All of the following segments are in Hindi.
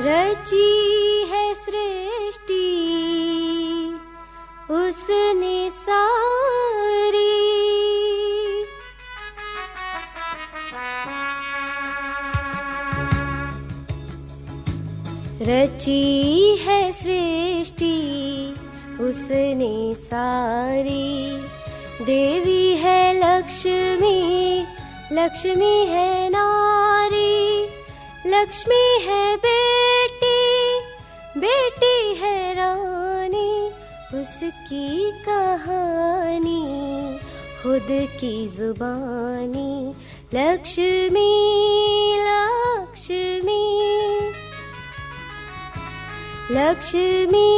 रची है सृष्टि उसने सारी, रची है सृष्टि उसने सारी। देवी है लक्ष्मी, लक्ष्मी है नारी, लक्ष्मी है बेटी, बेटी है रानी। उसकी कहानी खुद की जुबानी। लक्ष्मी लक्ष्मी लक्ष्मी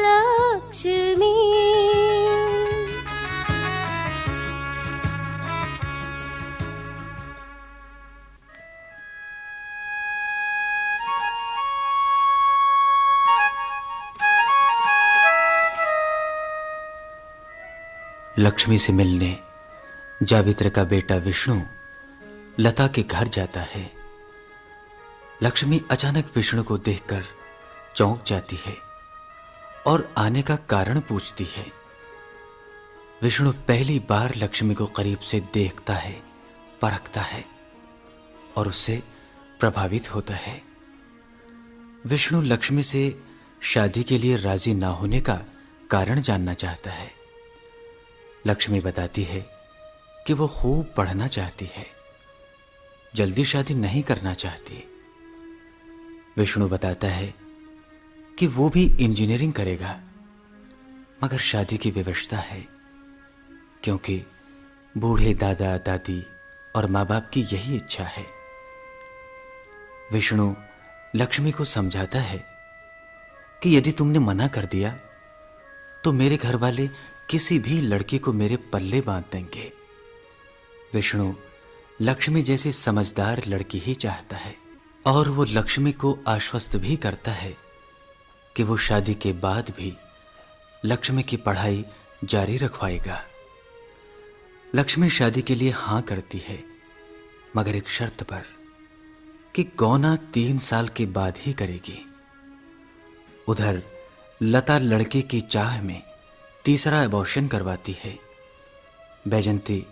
लक्ष्मी। लक्ष्मी से मिलने जावित्र का बेटा विष्णु लता के घर जाता है। लक्ष्मी अचानक विष्णु को देखकर चौंक जाती है और आने का कारण पूछती है। विष्णु पहली बार लक्ष्मी को करीब से देखता है, परखता है और उससे प्रभावित होता है। विष्णु लक्ष्मी से शादी के लिए राजी ना होने का कारण जानना चाहता है। लक्ष्मी बताती है कि वो खूब पढ़ना चाहती है, जल्दी शादी नहीं करना चाहती। विष्णु बताता है कि वो भी इंजीनियरिंग करेगा, मगर शादी की विवशता है, क्योंकि बूढ़े दादा दादी और माँ बाप की यही इच्छा है। विष्णु लक्ष्मी को समझाता है कि यदि तुमने मना कर दिया तो मेरे घर वाले किसी भी लड़की को मेरे पल्ले बांध देंगे। विष्णु लक्ष्मी जैसी समझदार लड़की ही चाहता है और वो लक्ष्मी को आश्वस्त भी करता है कि वो शादी के बाद भी लक्ष्मी की पढ़ाई जारी रखवाएगा। लक्ष्मी शादी के लिए हां करती है, मगर एक शर्त पर कि गौना 3 साल के बाद ही करेगी। उधर लता लड़के की चाह में तीसरा एबॉर्शन करवाती है। बैजंती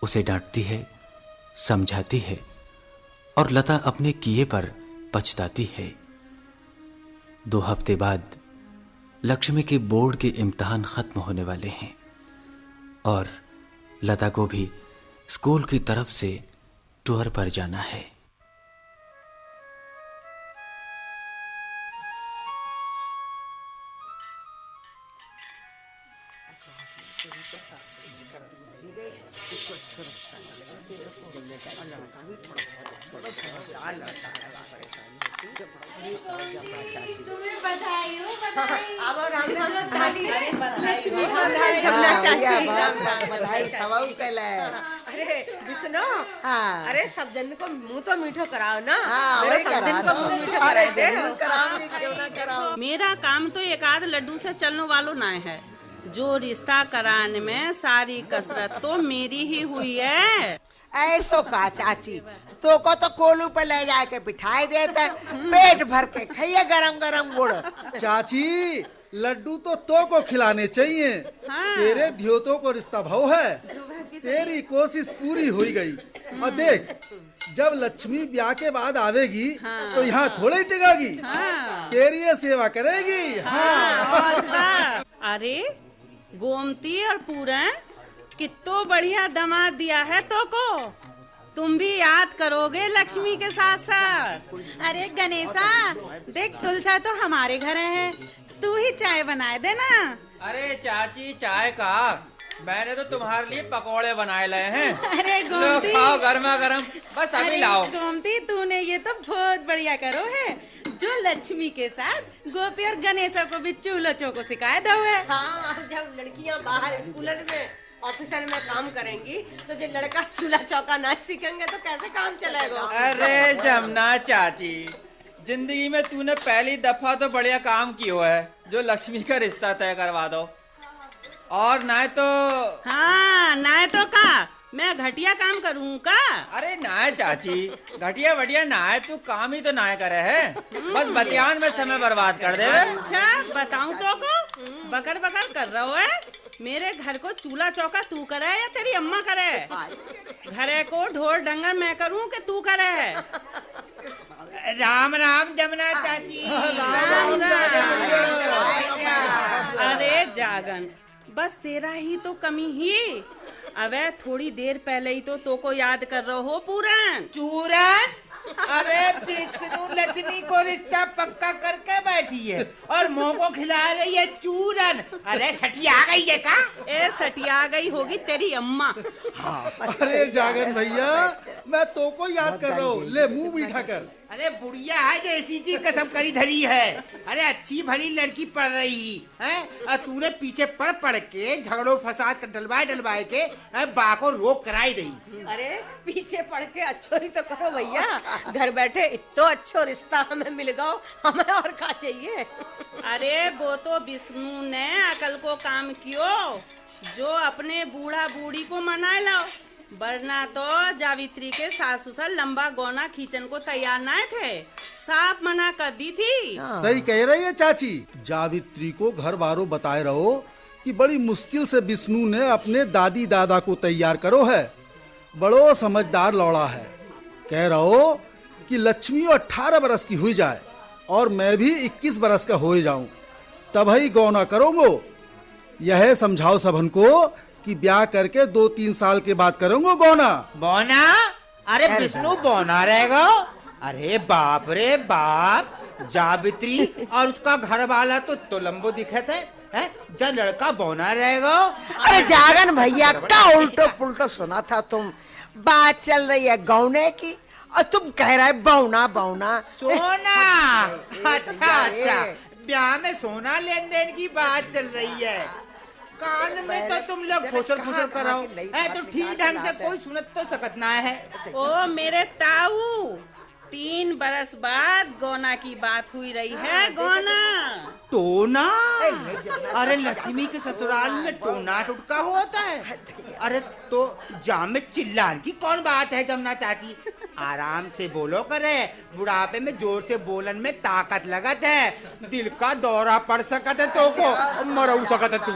उसे डांटती है, समझाती है और लता अपने किए पर पछताती है। 2 हफ्ते बाद लक्ष्मी के बोर्ड के इम्तिहान खत्म होने वाले हैं और लता को भी स्कूल की तरफ से टूर पर जाना है। अरे विष्णु, अरे सब जन को मुंह तो मीठो कराओ ना। मेरे सब जन को मुंह मीठो कराए दे। क्यों ना कराओ। मेरा काम तो एक आध लड्डू से चलने वालों ना है। जो रिश्ता कराने में सारी कसरत तो मेरी ही हुई है। ऐसो का चाची, तो को तो कोलू पे ले जाके बिठाई देता, पेट भर के खाइए गरम गरम गुड़। चाची लड्डू तो को खिलाने चाहिए। हाँ। तेरे ध्योतों को रिश्ता भाव है। तेरी कोशिश पूरी हो गई। और देख, जब लक्ष्मी ब्याह के बाद आवेगी तो यहाँ थोड़े ही टिकेगी। तेरी ये सेवा करेगी। हाँ। अरे गोमती और पूरन कितो बढ़िया दामाद दिया है तो को। तुम भी याद करोगे लक्ष्मी के साथ साथ। अरे गणेशा, देख तुलसा तो हमारे घर है, तू ही चाय बनाए देना। अरे चाची चाय का, मैंने तो तुम्हारे लिए पकोड़े बनाए लाए हैं। अरे लो गोमती, खाओ गर्मा गर्म, बस अभी लाओ। गोमती तूने ये तो बहुत बढ़िया करो है, जो लक्ष्मी के साथ गोपी और गणेशा को भी चूल्हा चौको सिखाए दो है। हाँ, जब लड़कियां बाहर स्कूल में ऑफिसर में काम करेंगी तो जो लड़का चूल्हा चौका ना सीखेंगे तो कैसे काम चलेगा। अरे जमुना चाची, जिंदगी में तूने पहली दफा तो बढ़िया काम किया है जो लक्ष्मी का रिश्ता तय करवा दो। और ना तो हाँ, ना तो का मैं घटिया काम करूँ का? अरे ना है चाची, घटिया बढ़िया ना है, तू काम ही तो ना करे है, बस बतियान में समय बर्बाद कर दे। अच्छा बताऊँ तो को बकर बकर कर रहा है। मेरे घर को चूल्हा चौका तू करे या तेरी अम्मा करे? घरे को ढोर डंगर मैं करूँ कि तू करे? राम राम जमुना चाची। राम अरे जागन, बस तेरा ही तो कमी ही। अबे थोड़ी देर पहले ही तो को याद कर रहे हो पूरन। चूरन? अरे विष्णु लक्ष्मी को रिश्ता पक्का करके बैठी है और मुंह को खिला रही है चूरन। अरे सटिया आ गई है का? ए सटिया गई होगी तेरी अम्मा। अरे जागन भैया, मैं तो को याद कर रहा हूँ, ले मुंह मीठा कर। अरे बुढ़िया है जैसी जी कसम करी धरी है। अरे अच्छी भली लड़की पढ़ रही है और तूने पीछे पढ़ पढ़ के झगड़ों फसाद कर डलवाए के बा को रोक कराई दी। अरे पीछे पड़ के अच्छो ही तो करो भैया, घर बैठे तो अच्छो रिश्ता हमें मिल गया, हमें और क्या चाहिए। अरे वो तो विष्णु ने अकल को काम कियो, जो अपने बूढ़ा बूढ़ी को मना लो, वरना तो जावित्री के सास ससुर लंबा गौना खींचन को तैयार ना थे, साफ मना कर दी थी। सही कह रही है चाची। जावित्री को घर बारो बताए रहो कि बड़ी मुश्किल से विष्णु ने अपने दादी दादा को तैयार करो है। बड़ो समझदार लौड़ा है। कह रहो कि लक्ष्मी 18 बरस की हुई जाए और मैं भी 21 बरस का हो जाऊं, तब ही गौना करोगो। यह समझाओ सबन को कि ब्याह करके 2-3 साल के बाद करूंगा गौना। बौना? अरे विष्णु बौना रहेगा? अरे बाप रे बाप, जावित्री और उसका घर वाला तो लंबो दिखे थे हैं? जब लड़का बौना रहेगा। अरे जागन भैया का उल्टो पुल्टो सुना था तुम। बात चल रही है गौने की और तुम कह रहे बौना बौना। सोना? अच्छा, ब्याह में सोना लेन देन की बात चल रही है। कान में तो तुम लोग फुसर फुसर कराओ है तो ठीक ढंग से कोई सुनत तो सकत ना है। ओ मेरे ताऊ, 3 बरस बाद गौना की बात हुई रही है। गौना टोना? अरे लक्ष्मी के ससुराल में टोना टुटका होता है? अरे तो जाम में चिल्लाने की कौन बात है जमुना चाची? आराम से बोलो करे, बुढ़ापे में जोर से बोलन में ताकत लगत है, दिल का दौरा पड़ सकत है तो को मरऊ सकत है तू।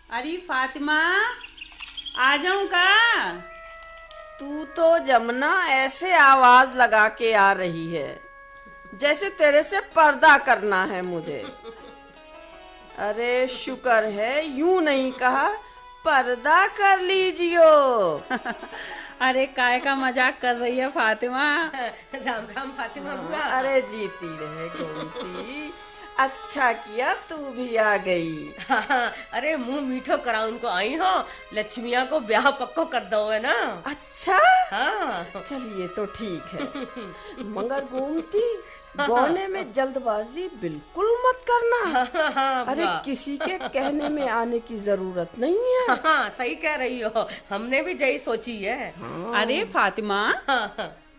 अरे फातिमा, आ जाऊं का? तू तो जमुना ऐसे आवाज लगा के आ रही है जैसे तेरे से पर्दा करना है मुझे। अरे शुक्र है यूं नहीं कहा पर्दा कर लीजियो। अरे काय का मजाक कर रही है फातिमा? राम राम फातिमा बुआ। अरे जीती रहे गोमती, अच्छा किया तू भी आ गई। हाँ, अरे मुंह मीठो करा उनको आई हो, लक्ष्मिया को ब्याह पक्को कर दो है ना। अच्छा हाँ चलिए तो ठीक है, मगर गोमती गौने में जल्दबाजी बिल्कुल मत करना। अरे किसी के कहने में आने की जरूरत नहीं है। हाँ सही कह रही हो, हमने भी यही सोची है। अरे फातिमा,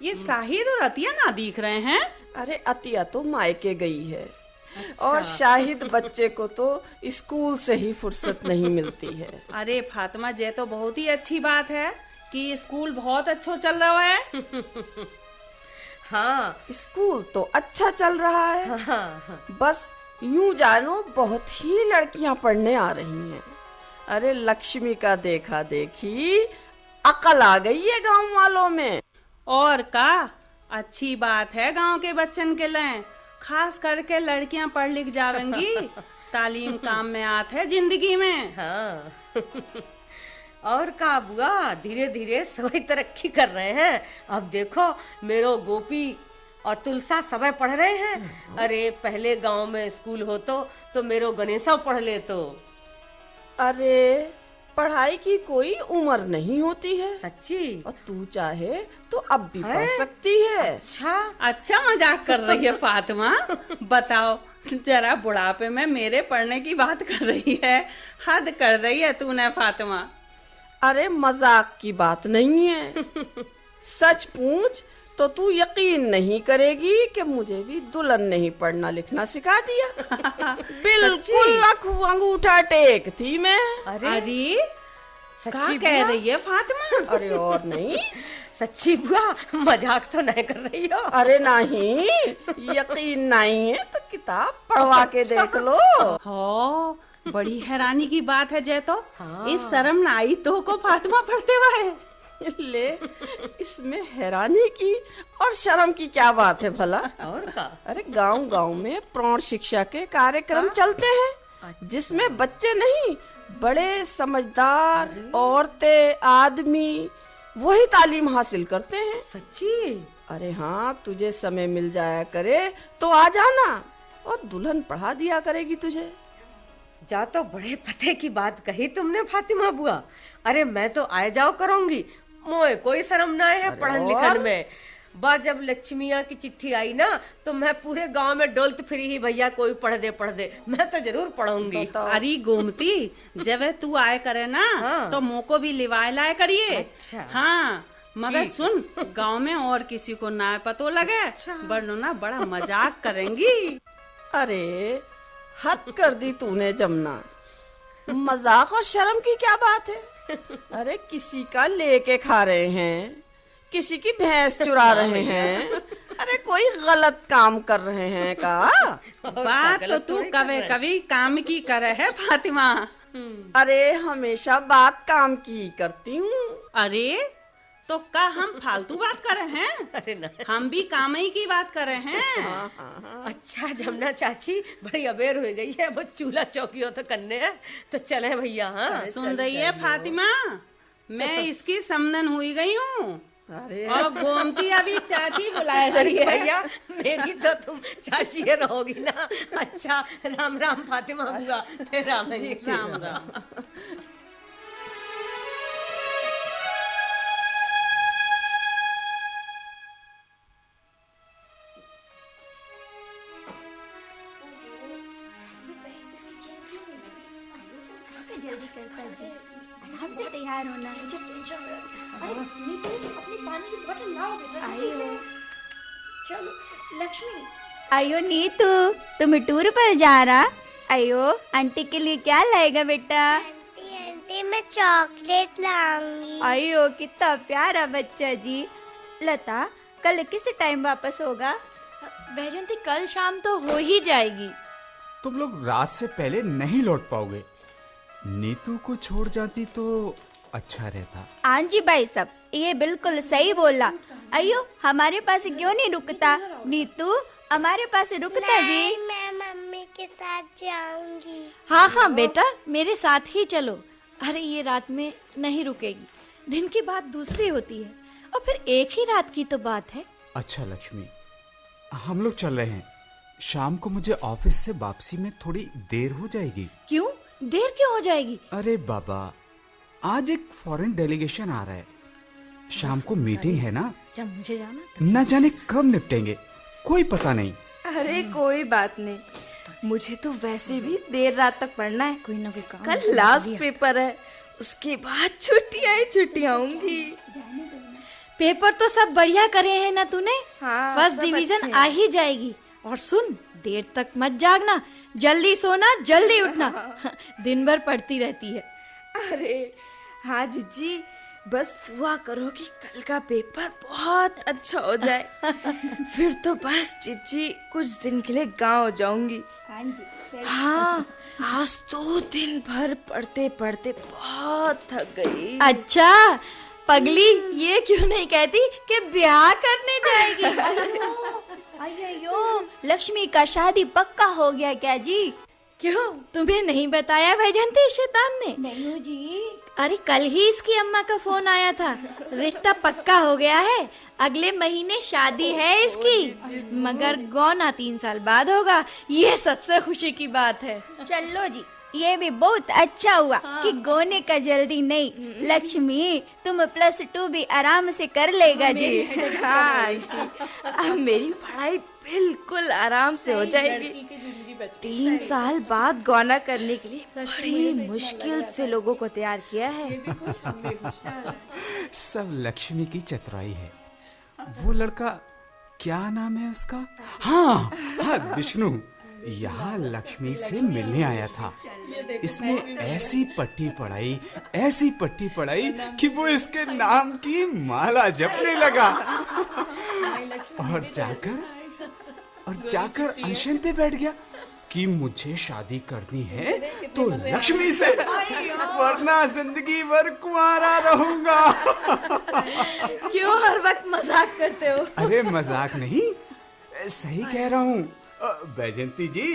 ये शाहिद और अतिया ना दिख रहे हैं? अरे अतिया तो मायके गई है। अच्छा। और शाहिद बच्चे को तो स्कूल से ही फुर्सत नहीं मिलती है। अरे फातिमा, ये तो बहुत ही अच्छी बात है कि स्कूल बहुत अच्छा चल रहा है। हाँ स्कूल तो अच्छा चल रहा है। हाँ। बस यूं जानो बहुत ही लड़कियां पढ़ने आ रही हैं। अरे लक्ष्मी का देखा देखी अकल आ गई है गांव वालों में। और का अच्छी बात है गांव के बच्चन के लिए, खास करके लड़कियां पढ़ लिख जावेंगी, तालीम काम में आत है जिंदगी में। हाँ और का बुआ, धीरे धीरे सभी तरक्की कर रहे हैं। अब देखो मेरो गोपी और तुलसा सब पढ़ रहे हैं। अरे पहले गांव में स्कूल हो तो मेरो गणेशा पढ़ ले तो। अरे पढ़ाई की कोई उम्र नहीं होती है सच्ची, और तू चाहे तो अब भी पढ़ सकती है। अच्छा अच्छा मजाक कर रही है फातिमा। बताओ जरा बुढ़ापे में मेरे पढ़ने की बात कर रही है। हद कर रही है तूने फातिमा। अरे मजाक की बात नहीं है। सच पूछ तो तू यकीन नहीं करेगी कि मुझे भी दुल्हन नहीं पढ़ना लिखना सिखा दिया। बिल्कुल अंगूठा टेक थी मैं। अरे सच्ची क्या कह बुआ? रही है फातिमा? अरे और नहीं। सच्ची बुआ, मजाक तो नहीं कर रही हो? अरे नहीं, यकीन नहीं है तो किताब पढ़वा के देख लो। हो, बड़ी हैरानी की बात है जय तो। इस शर्म ना आई तो को फातिमा पढ़ते हुए। ले, इसमें हैरानी की और शर्म की क्या बात है भला? और का? अरे गांव गांव में प्रौढ़ शिक्षा के कार्यक्रम चलते हैं, जिसमें बच्चे नहीं बड़े समझदार औरतें आदमी वही तालीम हासिल करते हैं। सच्ची? अरे हाँ, तुझे समय मिल जाया करे तो आ जाना और दुल्हन पढ़ा दिया करेगी तुझे। जा तो बड़े पते की बात कही तुमने फातिमा बुआ। अरे मैं तो आए जाओ करूंगी, मोए कोई शर्म ना है पढ़न लिखन में। बा जब लक्ष्मिया की चिट्ठी आई ना तो मैं पूरे गांव में डोलत फिरी ही, भैया कोई पढ़ दे, मैं तो जरूर पढ़ूंगी। अरे गोमती, जब तू आए करे ना तो मोको भी लिवाए लाए करिए। अच्छा। हाँ, मगर सुन, गांव में और किसी को ना पतो लगे। वरना ना बड़ा मजाक करेंगी। अरे हद कर दी तूने जमुना। मजाक और शर्म की क्या बात है? अरे किसी का लेके खा रहे हैं, किसी की भैंस चुरा रहे हैं, अरे कोई गलत काम कर रहे हैं का? बात तो तू कभी काम की करे है फातिमा। अरे हमेशा बात काम की करती हूँ। अरे तो का हम फालतू बात करे हैं? अरे ना। हम भी काम ही की बात करे हैं। अच्छा जमुना चाची बड़ी अबेर हो गई है, वो चूल्हा चौकी तो करने है, तो चले भैया। हाँ सुन रही है फातिमा, मैं इसकी समधन हुई गई हूँ। अरे और गोमती अभी चाची बुलाए रही है। भैया मेरी तो तुम चाची रहोगी ना। अच्छा राम राम फातिमा बुआ, फिर राम राम राम। जल्दी करता जी, आराम से तैयार होना। मुझे टेंशन हो रहा है। अरे नीतू, अपनी पानी की बोतल लाओ बेटा। आइयो। चलो लक्ष्मी। आइयो नीतू, तुम टूर पर जा रहा? आइयो, आंटी के लिए क्या लाएगा बेटा? आंटी मैं चॉकलेट लाऊंगी। आइयो कितना प्यारा बच्चा जी। लता, कल किस टाइम वापस होगा? वैजंती कल शाम तो हो ही जाएगी। तुम लोग रात से पहले नहीं लौट पाओगे। नीतू को छोड़ जाती तो अच्छा रहता। हाँ जी भाई साहब, ये बिल्कुल सही बोला। अयो हमारे पास क्यों नहीं रुकता? नीतू हमारे पास रुकता जी। मैं मम्मी के साथ जाऊंगी। हाँ हाँ बेटा, मेरे साथ ही चलो। अरे ये रात में नहीं रुकेगी, दिन की बात दूसरी होती है और फिर एक ही रात की तो बात है। अच्छा लक्ष्मी, हम लोग चल रहे हैं। शाम को मुझे ऑफिस से वापसी में थोड़ी देर हो जाएगी। क्यों देर क्यों हो जाएगी? अरे बाबा, आज एक फॉरेन डेलीगेशन आ रहा है। शाम को मीटिंग है ना, जब मुझे जाना न जाने कब निपटेंगे, कोई पता नहीं। अरे कोई बात नहीं, मुझे तो वैसे भी देर रात तक पढ़ना है। कोई ना कोई काम कल लास्ट पेपर है, उसके बाद छुट्टियां होंगी। पेपर तो सब बढ़िया करे हैं ना तूने? हाँ, फर्स्ट सब डिवीजन अच्छे आ ही जाएगी। और सुन, देर तक मत जागना, जल्दी सोना जल्दी उठना। दिन भर पढ़ती रहती है। अरे हाँ जीजी, बस दुआ करो कि कल का पेपर बहुत अच्छा हो जाए। फिर तो बस जीजी कुछ दिन के लिए गांव जाऊंगी। हाँ जी। हाँ, आज तो दिन भर पढ़ते पढ़ते बहुत थक गई। अच्छा पगली, ये क्यों नहीं कहती कि ब्याह करने जाएगी? अयो, लक्ष्मी का शादी पक्का हो गया क्या जी? क्यों, तुम्हें नहीं बताया वैजंती शैतान ने? नहीं जी। अरे कल ही इसकी अम्मा का फोन आया था, रिश्ता पक्का हो गया है, अगले महीने शादी है इसकी, मगर गौना 3 साल बाद होगा। ये सबसे खुशी की बात है। चलो जी, ये भी बहुत अच्छा हुआ कि गोने का जल्दी नहीं। लक्ष्मी, तुम +2 भी आराम से कर लेगा जी। हाँ, अब मेरी पढ़ाई बिल्कुल आराम से हो जाएगी। 3 साल बाद गौना करने के लिए बड़ी मुश्किल से लोगों को तैयार किया है। सब लक्ष्मी की चतुराई है। वो लड़का क्या नाम है उसका? हाँ हाँ, विष्णु यहाँ लक्ष्मी से मिलने आया था। इसने ऐसी पट्टी पढ़ाई कि वो इसके नाम की माला जपने लगा। और जाकर अनशन पे बैठ गया कि मुझे शादी करनी है तो लक्ष्मी से, वरना जिंदगी भर कुंवारा रहूंगा। क्यों हर वक्त मजाक करते हो? अरे मजाक नहीं, सही कह रहा हूँ। बैजंती जी,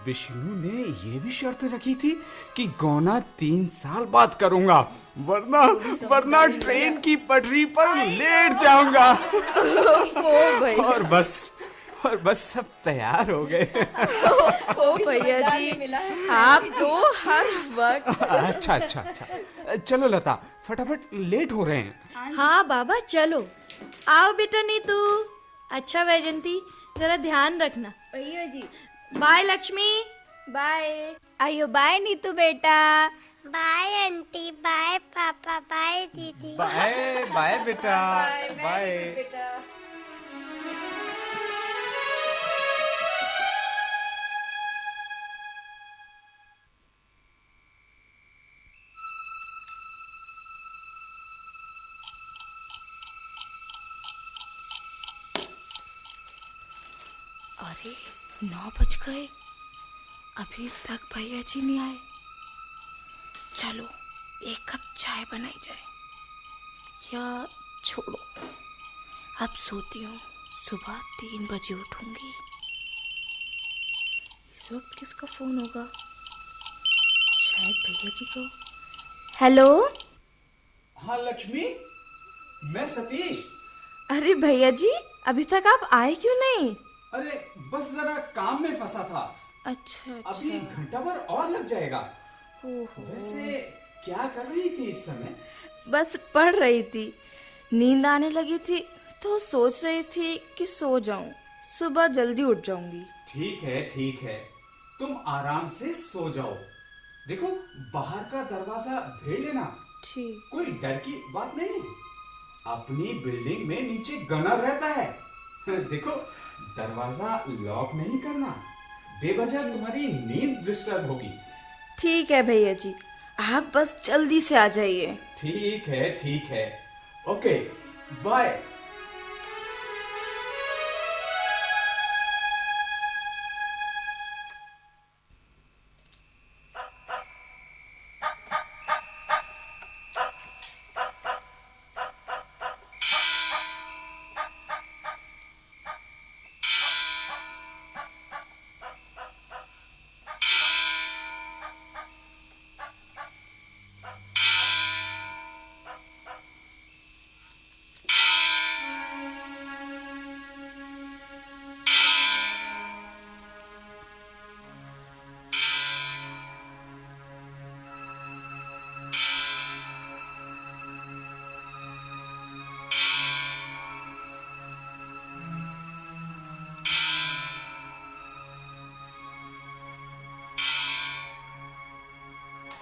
विष्णु ने ये भी शर्त रखी थी कि गौना 3 साल बाद करूंगा, वरना ट्रेन की पटरी पर लेट जाऊंगा। और बस सब तैयार हो गए। ओ भैया जी, आप तो हर वक्त। अच्छा, चलो लता, फटाफट लेट हो रहे हैं। हाँ बाबा चलो। आओ बेटा नीतू। अच्छा वैजंती, जरा ध्यान रखना। भैया जी। बाय लक्ष्मी। बाय। आयो बाय नीतू बेटा। बाय आंटी, बाय पापा, बाय दीदी। बाय बेटा, बाय। अरे 9 बज गए, अभी तक भैया जी नहीं आए। चलो 1 कप चाय बनाई जाए, या छोड़ो, अब सोती हूँ, सुबह 3 बजे उठूंगी। इस वक्त किसका फोन होगा? शायद भैया जी को। हेलो। हाँ लक्ष्मी, मैं सतीश। अरे भैया जी, अभी तक आप आए क्यों नहीं? अरे बस जरा काम में फंसा था। अच्छा। अभी घंटा भर और लग जाएगा। ओहो। वैसे क्या कर रही थी इस समय? बस पढ़ रही थी, नींद आने लगी थी तो सोच रही थी कि सो जाऊं, सुबह जल्दी उठ जाऊंगी। ठीक है, तुम आराम से सो जाओ। देखो बाहर का दरवाजा भेड़ लेना। ठीक। कोई डर की बात नहीं। अपनी बिल्डिंग में नीचे गनर रहता है। देखो दरवाजा लॉक नहीं करना, बेवजह तुम्हारी नींद डिस्टर्ब होगी। ठीक है भैया जी, आप बस जल्दी से आ जाइए। ठीक है, ओके, बाय।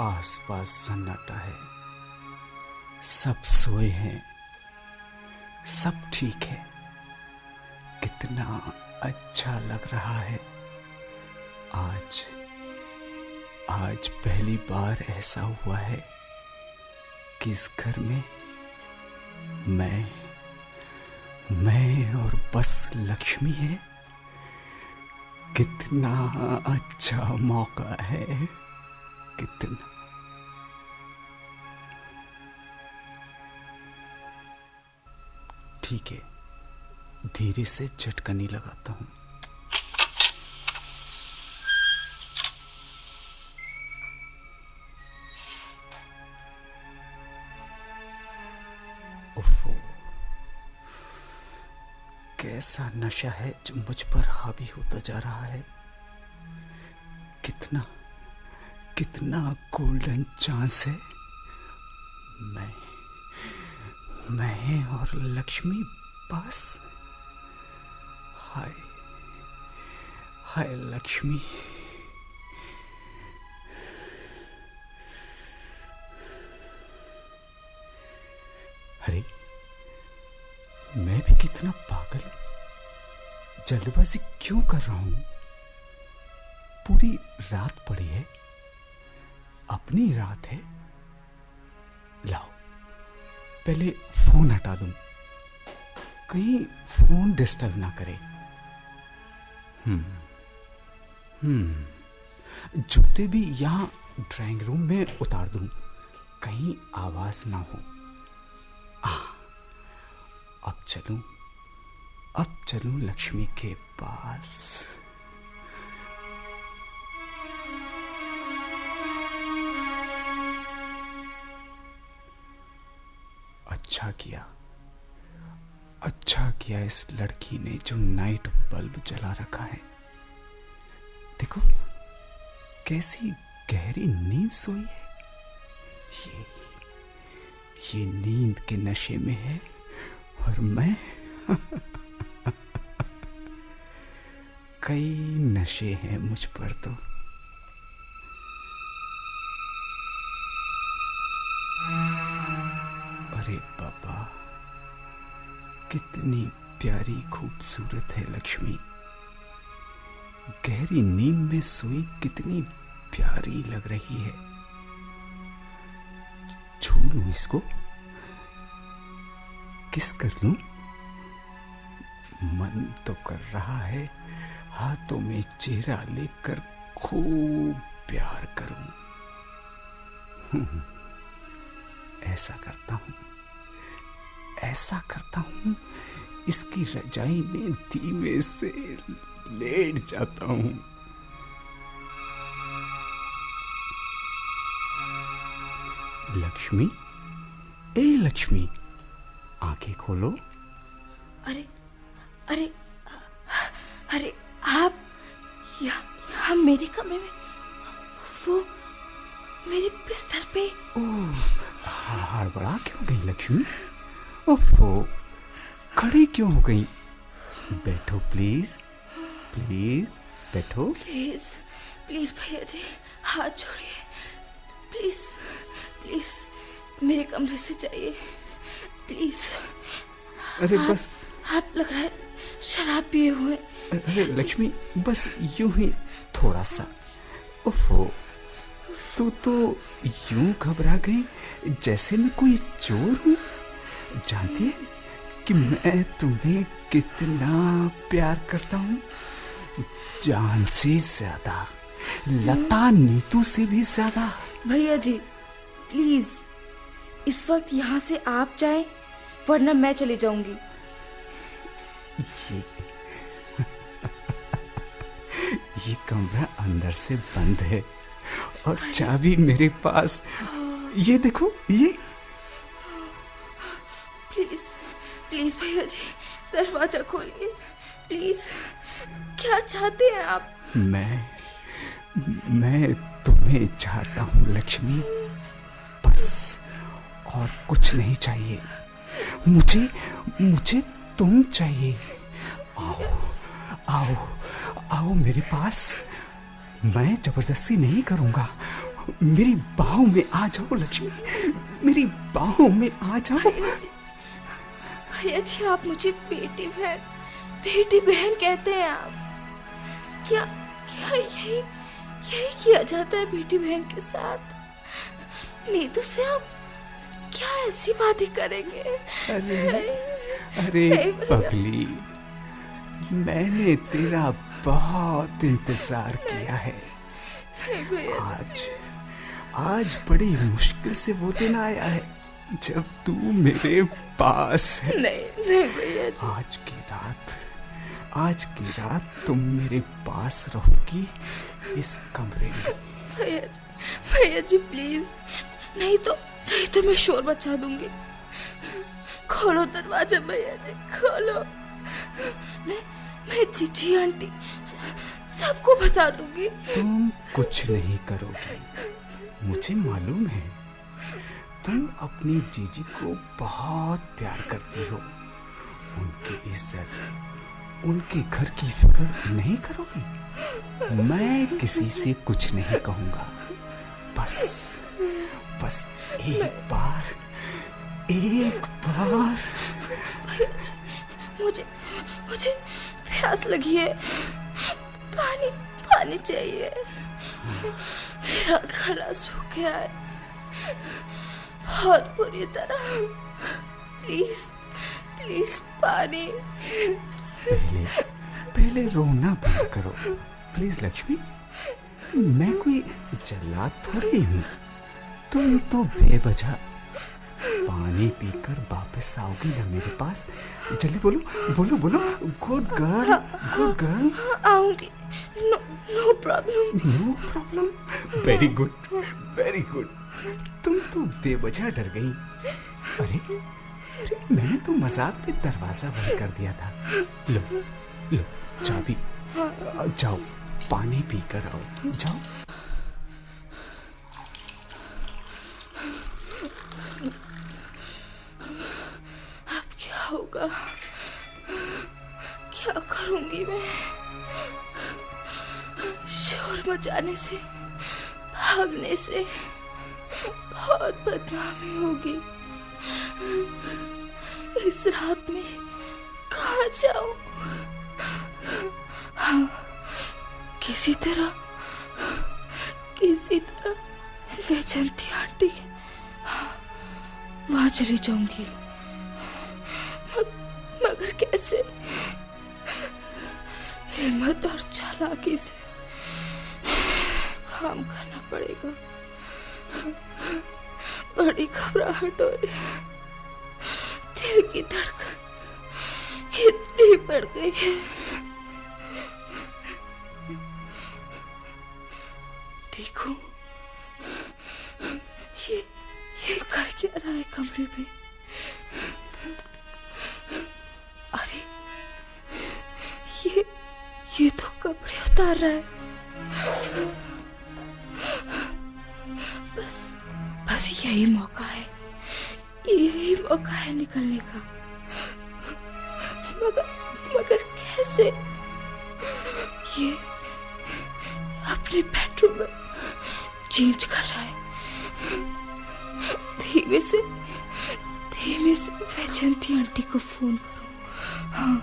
आसपास सन्नाटा है, सब सोए हैं, सब ठीक है। कितना अच्छा लग रहा है। आज पहली बार ऐसा हुआ है कि इस घर में मैं और बस लक्ष्मी है। कितना अच्छा मौका है, कितना। ठीक है, धीरे से झटकनी लगाता हूं। उफ़ो, कैसा नशा है जो मुझ पर हावी होता जा रहा है। कितना गोल्डन चांस है। मैं और लक्ष्मी बस। हाय लक्ष्मी, अरे मैं भी कितना पागल, जल्दबाजी क्यों कर रहा हूं? पूरी रात पड़ी है, अपनी रात है। लाओ पहले फोन हटा दूं, कहीं फोन डिस्टर्ब ना करे। जूते भी यहां ड्राइंग रूम में उतार दूं, कहीं आवाज ना हो। अब चलूं लक्ष्मी के पास। अच्छा किया इस लड़की ने जो नाइट बल्ब जला रखा है। देखो कैसी गहरी नींद सोई है। ये नींद के नशे में है और मैं कई नशे हैं मुझ पर तो। अरे बाबा, कितनी प्यारी खूबसूरत है लक्ष्मी। गहरी नींद में सोई कितनी प्यारी लग रही है। छू लूं इसको, किस कर लूं? मन तो कर रहा है हाथों में चेहरा लेकर खूब प्यार करूं। ऐसा करता हूं, इसकी रजाई में धीमे से लेट जाता हूं। लक्ष्मी, ए लक्ष्मी, आंखें खोलो। अरे अरे अरे आप यहाँ मेरे कमरे में, वो मेरे बिस्तर पे। हड़बड़ा क्यों गई लक्ष्मी? ओफो, खड़ी क्यों हो गई? बैठो प्लीज, प्लीज बैठो। प्लीज प्लीज भैया जी, हाथ छोड़िए। प्लीज प्लीज मेरे कमरे से जाइए प्लीज। अरे बस, आप लग रहा है शराब पिए हुए। अरे लक्ष्मी, बस यूं ही थोड़ा सा। ओफो, तू तो यूं घबरा गई जैसे मैं कोई चोर हूं। जानती है कि मैं तुम्हें कितना प्यार करता हूं? जान से ज्यादा, लता नीतू से भी ज्यादा। भैया जी प्लीज इस वक्त यहाँ से आप जाएं, वरना मैं चली जाऊंगी। ये कमरा अंदर से बंद है और चाबी मेरे पास। ये देखो, ये। प्लीज प्लीज भैया जी, दरवाजा खोलिए प्लीज। क्या चाहते हैं आप? मैं तुम्हें चाहता हूँ लक्ष्मी, बस और कुछ नहीं चाहिए। मुझे तुम चाहिए। आओ मेरे पास। मैं जबरदस्ती नहीं करूंगा। मेरी बाहों में आ जाओ लक्ष्मी, मेरी बाहों में आ जाओ। भैया जी आप मुझे बेटी बहन कहते हैं आप। क्या यही किया जाता है बेटी बहन के साथ? नीतू से आप क्या ऐसी बातें करेंगे? अरे पगली, मैंने तेरा बहुत इंतजार किया है। आज बड़ी मुश्किल से वो दिन आया है जब तू मेरे पास है। नहीं भैया जी, आज की रात तुम मेरे पास रहोगी इस कमरे में। भैया जी प्लीज, नहीं तो मैं शोर मचा दूंगी। खोलो दरवाजा भैया जी, खोलो। मैं जीजी आंटी सबको बता दूंगी। तुम कुछ नहीं करोगी, मुझे मालूम है। तुम अपनी जीजी को बहुत प्यार करती हो। उनकी इज्जत, उनके घर की फिक्र नहीं करोगी? मैं किसी से कुछ नहीं कहूंगा। बस एक बार मुझे प्यास लगी है, पानी चाहिए। मेरा गला सूख गया है बहुत बुरी तरह। प्लीज पानी। पहले रोना बंद करो प्लीज लक्ष्मी। मैं कोई जल्लाद थोड़ी हूँ। तुम तो बेवजह पानी पीकर वापस आओगी ना मेरे पास। जल्दी बोलो। Good girl. आऊंगी। No problem. Very good. तुम तो बेवजह डर गई। अरे मैंने तो मजाक में दरवाजा बंद कर दिया था। लो चाबी। जाओ पानी पीकर आओ, जाओ। अब क्या होगा? क्या करूंगी मैं? शोर मचाने से, भागने से बहुत बदनामी होगी। इस रात में कहाँ जाऊं? हाँ, किसी तरह वैजंती आंटी वहां चली जाऊंगी। मगर कैसे? हिम्मत और चालाकी से काम करना पड़ेगा। बड़ी घबराहट हो रही है। दिल की धड़कन कितनी बढ़ गई है। देखो ये कर क्या रहा है कमरे में? अरे ये तो कपड़े उतार रहा है। बस यही मौका है निकलने का। मगर कैसे? ये अपने बेडरूम में चेंज कर रहा है। धीमे से वैजंती आंटी को फोन करूं। हाँ,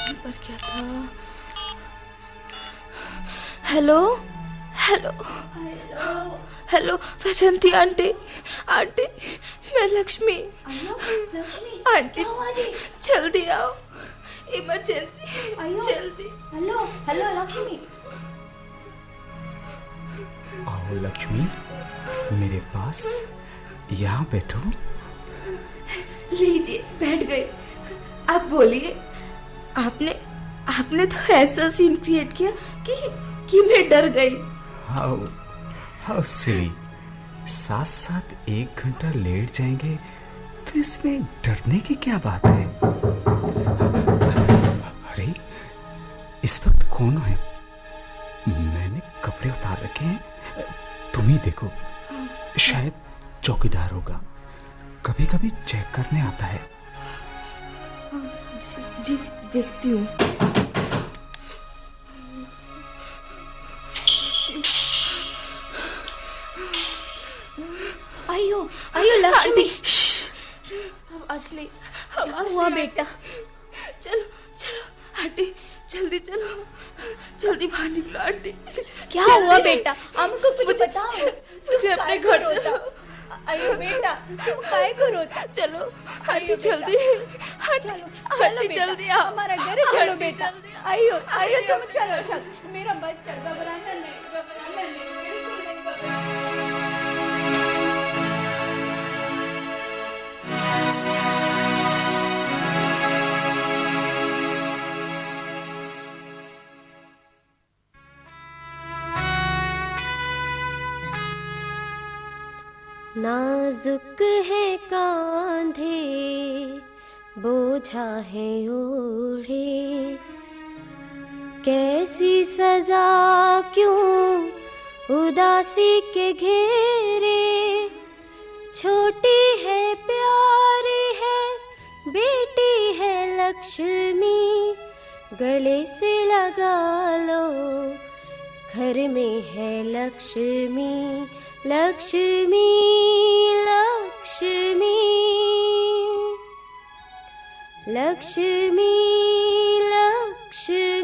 नंबर क्या था? हेलो वैजंती आंटी, मैं लक्ष्मी। आंटी जल्दी आओ, इमरजेंसी, जल्दी। हेलो लक्ष्मी। आओ लक्ष्मी मेरे पास, यहाँ बैठो। लीजिए, बैठ गए। अब बोलिए, आपने तो ऐसा सीन क्रिएट किया कि मैं डर गई। How silly. साथ 1 घंटा लेट जाएंगे तो इसमें डरने की क्या बात है? अरे इस वक्त कौन है? मैंने कपड़े उतार रखे हैं, तुम ही देखो। शायद चौकीदार होगा, कभी कभी चेक करने आता है। जी देखती हूँ। आयो लक्ष्मी। आवाज नहीं हुआ बेटा? चलो आंटी, जल्दी बाहर निकलो आंटी। क्या हुआ बेटा? हमको कुछ बताओ। मुझे अपने घर चलो। अयो बेटा, तुम काहे को रोता? चलो आंटी जल्दी, आंटी जल्दी आओ। हमारा घर चलो बेटा। आयो तुम चलो। मेरा बच्चा घबराना नहीं, बिल्कुल नहीं घबराना। नाजुक है कांधे, बोझा है ओढ़े, कैसी सजा क्यों उदासी के घेरे, छोटी है प्यारी है, बेटी है लक्ष्मी, गले से लगा लो, घर में है लक्ष्मी, लक्ष्मी, लक्ष्मी, लक्ष्मी, लक्ष्मी।